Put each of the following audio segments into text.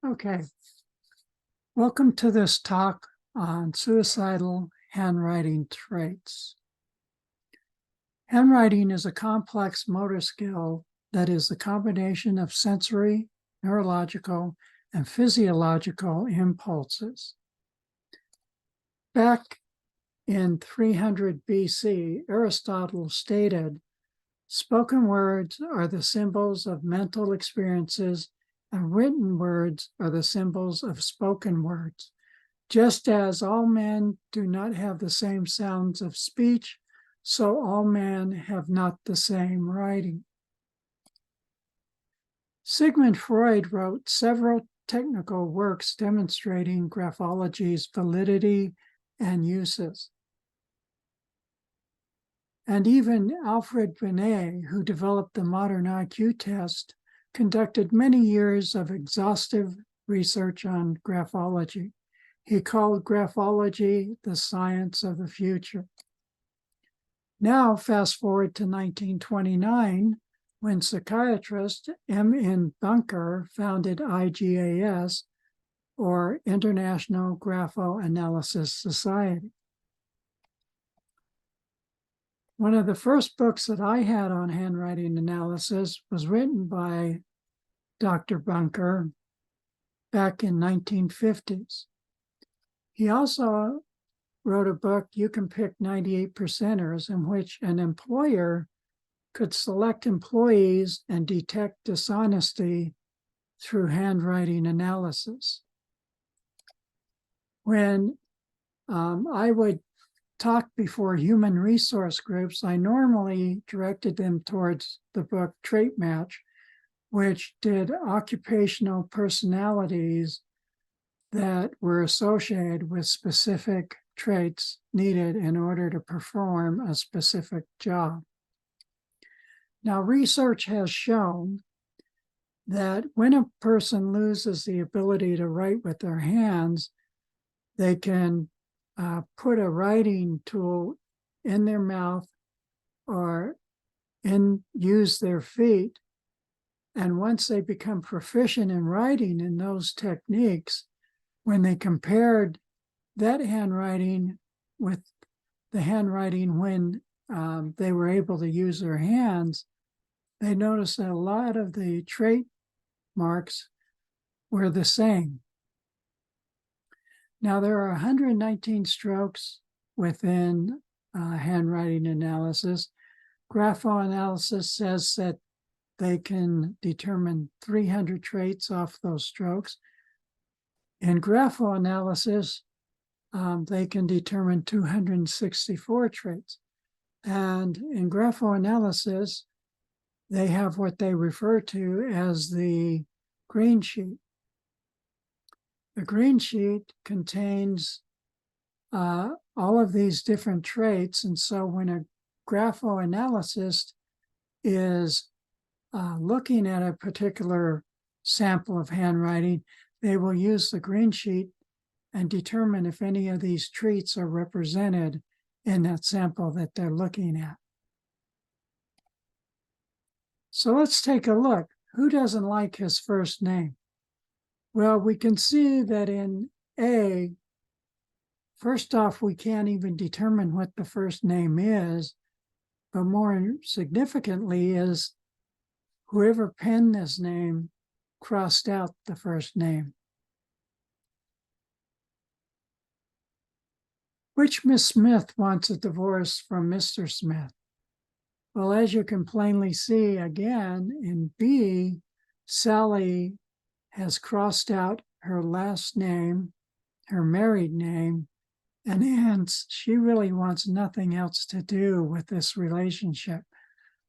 Okay, welcome to this talk on suicidal handwriting traits. Handwriting is a complex motor skill that is the combination of sensory, neurological, and physiological impulses. Back in 300 BC, Aristotle stated, "Spoken words are the symbols of mental experiences, and written words are the symbols of spoken words. Just as all men do not have the same sounds of speech, so all men have not the same writing." Sigmund Freud wrote several technical works demonstrating graphology's validity and uses. And even Alfred Binet, who developed the modern IQ test, conducted many years of exhaustive research on graphology. He called graphology the science of the future. Now, fast forward to 1929, when psychiatrist M.N. Bunker founded IGAS, or International Graphoanalysis Society. One of the first books that I had on handwriting analysis was written by Dr. Bunker back in 1950s. He also wrote a book, You Can Pick 98 Percenters, in which an employer could select employees and detect dishonesty through handwriting analysis. When I would talk before human resource groups, I normally directed them towards the book Trait Match, which did occupational personalities that were associated with specific traits needed in order to perform a specific job. Now, research has shown that when a person loses the ability to write with their hands, they can put a writing tool in their mouth or use their feet. And once they become proficient in writing in those techniques, when they compared that handwriting with the handwriting when they were able to use their hands, they noticed that a lot of the trait marks were the same. Now, there are 119 strokes within handwriting analysis. Graphoanalysis says that they can determine 300 traits off those strokes. In graphoanalysis, they can determine 264 traits. And in graphoanalysis, they have what they refer to as the green sheet. The green sheet contains all of these different traits. And so when a graphoanalyst is looking at a particular sample of handwriting, they will use the green sheet and determine if any of these traits are represented in that sample that they're looking at. So let's take a look. Who doesn't like his first name? Well, we can see that in A, first off, we can't even determine what the first name is, but more significantly is whoever penned this name crossed out the first name. Which Miss Smith wants a divorce from Mr. Smith? Well, as you can plainly see again in B, Sally has crossed out her last name, her married name, and hence she really wants nothing else to do with this relationship.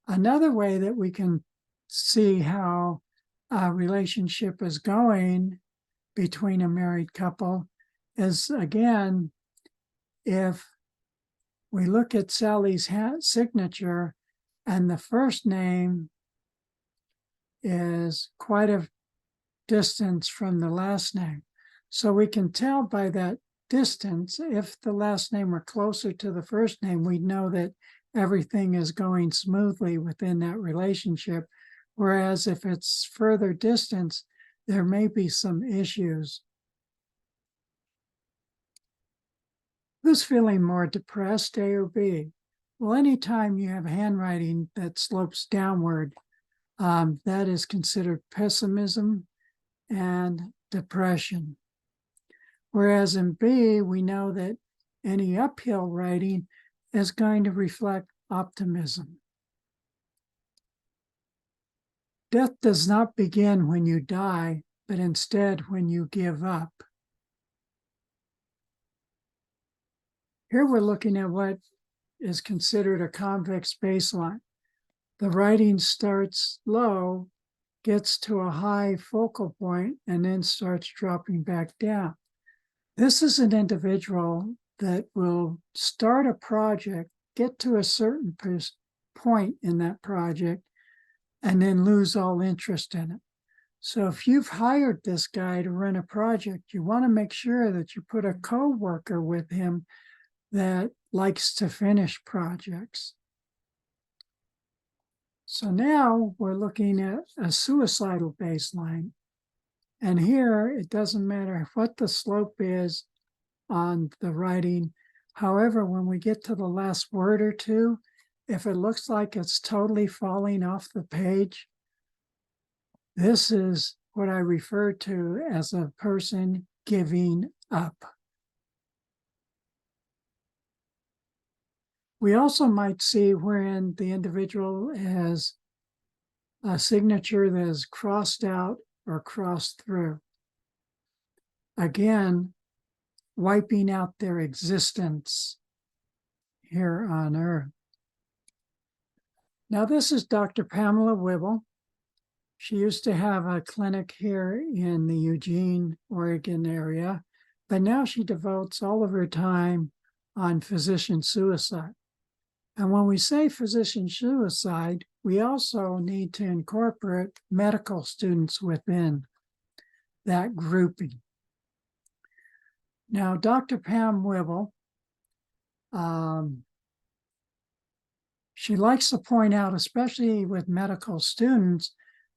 Another way that we can see how a relationship is going between a married couple is, again, if we look at Sally's signature and the first name is quite a distance from the last name. So we can tell by that distance, if the last name were closer to the first name, we'd know that everything is going smoothly within that relationship. Whereas if it's further distance, there may be some issues. Who's feeling more depressed, A or B? Well, anytime you have handwriting that slopes downward, that is considered pessimism and depression. Whereas in B, we know that any uphill writing is going to reflect optimism. Death does not begin when you die, but instead when you give up. Here we're looking at what is considered a convex baseline. The writing starts low, gets to a high focal point, and then starts dropping back down. This is an individual that will start a project, get to a certain point in that project, and then lose all interest in it. So if you've hired this guy to run a project, you want to make sure that you put a co-worker with him that likes to finish projects. So now we're looking at a suicidal baseline. And here, it doesn't matter what the slope is on the writing. However, when we get to the last word or two, if it looks like it's totally falling off the page, this is what I refer to as a person giving up. We also might see wherein the individual has a signature that is crossed out or crossed through. Again, wiping out their existence here on Earth. Now, this is Dr. Pamela Wibble. She used to have a clinic here in the Eugene, Oregon area, but now she devotes all of her time on physician suicide. And when we say physician suicide, we also need to incorporate medical students within that grouping. Now, Dr. Pam Wibble, she likes to point out, especially with medical students,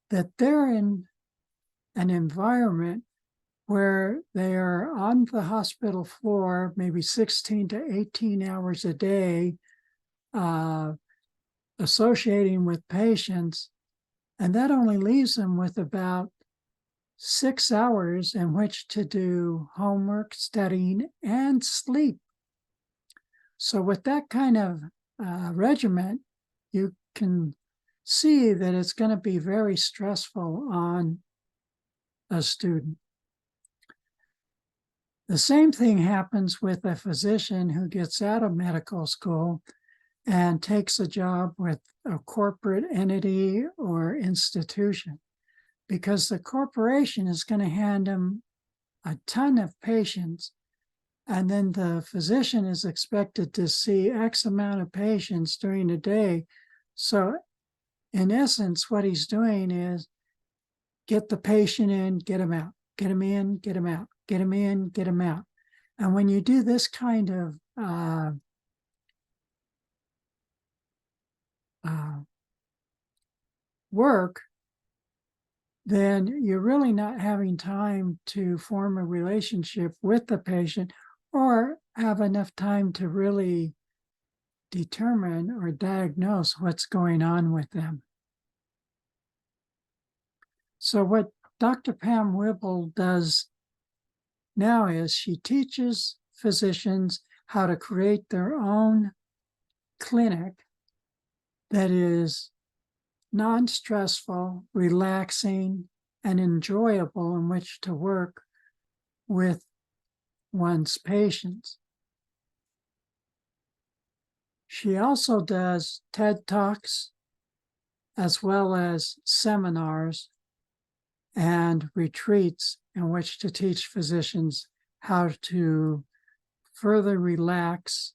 that they're in an environment where they are on the hospital floor, maybe 16 to 18 hours a day, associating with patients, and that only leaves them with about 6 hours in which to do homework, studying, and sleep. So with that kind of regimen, you can see that it's going to be very stressful on a student. The same thing happens with a physician who gets out of medical school and takes a job with a corporate entity or institution, because the corporation is going to hand them a ton of patients, and then the physician is expected to see X amount of patients during the day. So in essence, what he's doing is get the patient in, get him out, get him in, get him out, get him in, get him out. And when you do this kind of work, then you're really not having time to form a relationship with the patient or have enough time to really determine or diagnose what's going on with them. So what Dr. Pam Wibble does now is she teaches physicians how to create their own clinic that is non-stressful, relaxing, and enjoyable in which to work with one's patients. She also does TED Talks as well as seminars and retreats in which to teach physicians how to further relax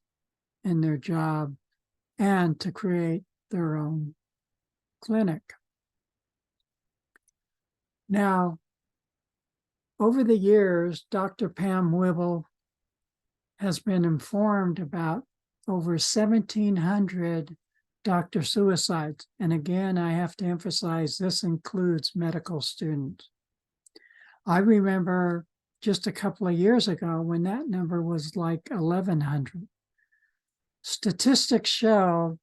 in their job and to create their own clinic. Now, over the years, Dr. Pam Wibble has been informed about over 1,700 doctor suicides. And again, I have to emphasize this includes medical students. I remember just a couple of years ago when that number was like 1,100. Statistics show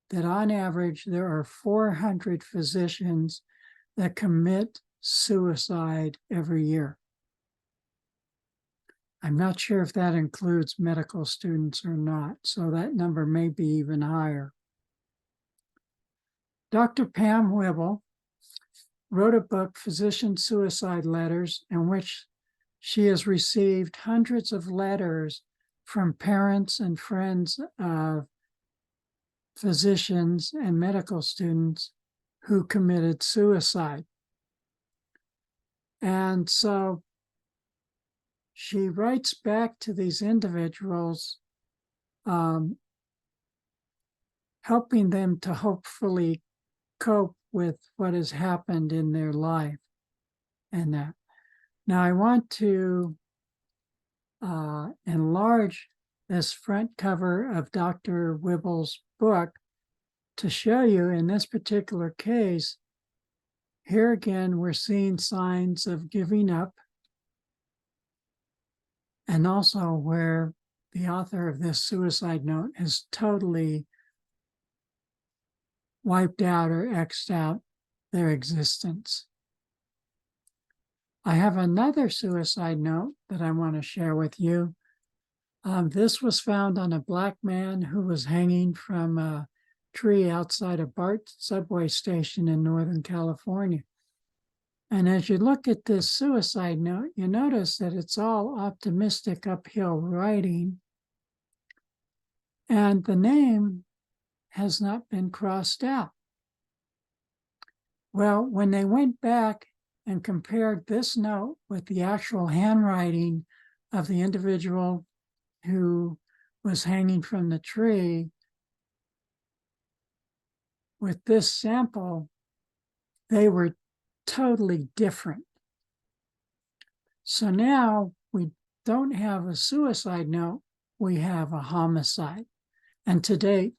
that on average, there are 400 physicians that commit suicide every year. I'm not sure if that includes medical students or not, so that number may be even higher. Dr. Pam Whibble wrote a book, Physician Suicide Letters, in which she has received hundreds of letters from parents and friends of physicians and medical students who committed suicide. And so she writes back to these individuals, helping them to hopefully cope with what has happened in their life and that. Now, I want to enlarge this front cover of Dr. Whibble's book to show you in this particular case, here again, we're seeing signs of giving up, and also where the author of this suicide note has totally wiped out or X'd out their existence. I have another suicide note that I want to share with you. This was found on a Black man who was hanging from a tree outside a BART subway station in Northern California. And as you look at this suicide note, you notice that it's all optimistic uphill writing. And the name has not been crossed out. Well, when they went back and compared this note with the actual handwriting of the individual who was hanging from the tree, with this sample, they were totally different. So now we don't have a suicide note, we have a homicide. And to date,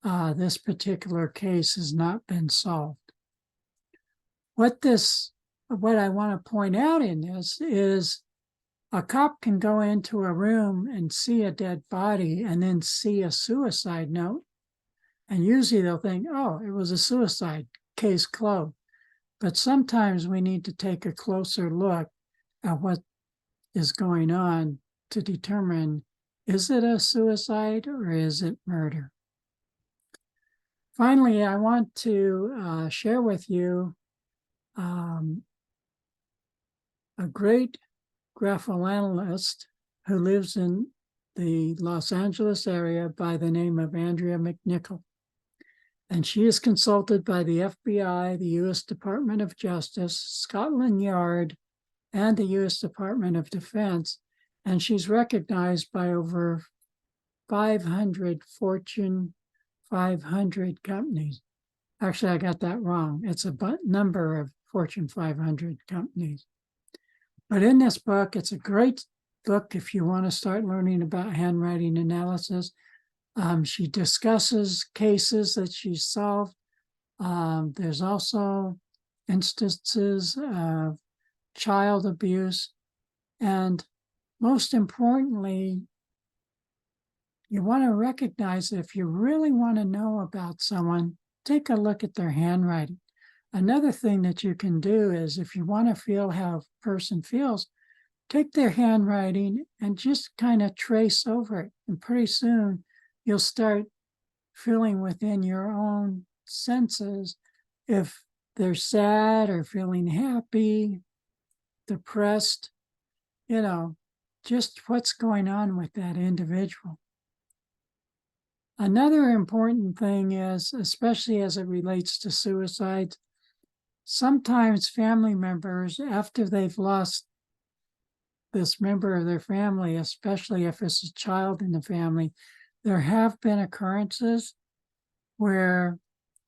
this particular case has not been solved. What I want to point out in this is a cop can go into a room and see a dead body and then see a suicide note. And usually they'll think, oh, it was a suicide, case closed. But sometimes we need to take a closer look at what is going on to determine, is it a suicide or is it murder? Finally, I want to share with you a great graphoanalyst who lives in the Los Angeles area by the name of Andrea McNichol. And she is consulted by the FBI, the U.S. Department of Justice, Scotland Yard, and the U.S. Department of Defense. And she's recognized by over 500 Fortune 500 companies. Actually, I got that wrong. It's a number of Fortune 500 companies. But in this book, it's a great book if you want to start learning about handwriting analysis. She discusses cases that she solved. There's also instances of child abuse. And most importantly, you want to recognize if you really want to know about someone, take a look at their handwriting. Another thing that you can do is if you want to feel how a person feels, take their handwriting and just kind of trace over it. And pretty soon you'll start feeling within your own senses if they're sad or feeling happy, depressed, just what's going on with that individual. Another important thing is, especially as it relates to suicides, sometimes family members, after they've lost this member of their family, especially if it's a child in the family, there have been occurrences where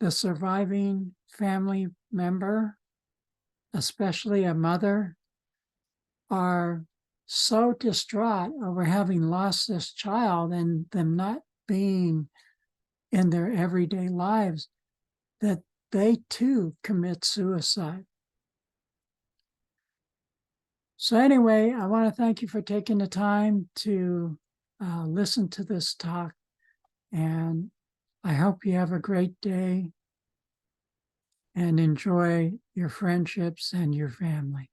the surviving family member, especially a mother, are so distraught over having lost this child and them not being in their everyday lives that they too commit suicide. So anyway, I want to thank you for taking the time to listen to this talk, and I hope you have a great day and enjoy your friendships and your family.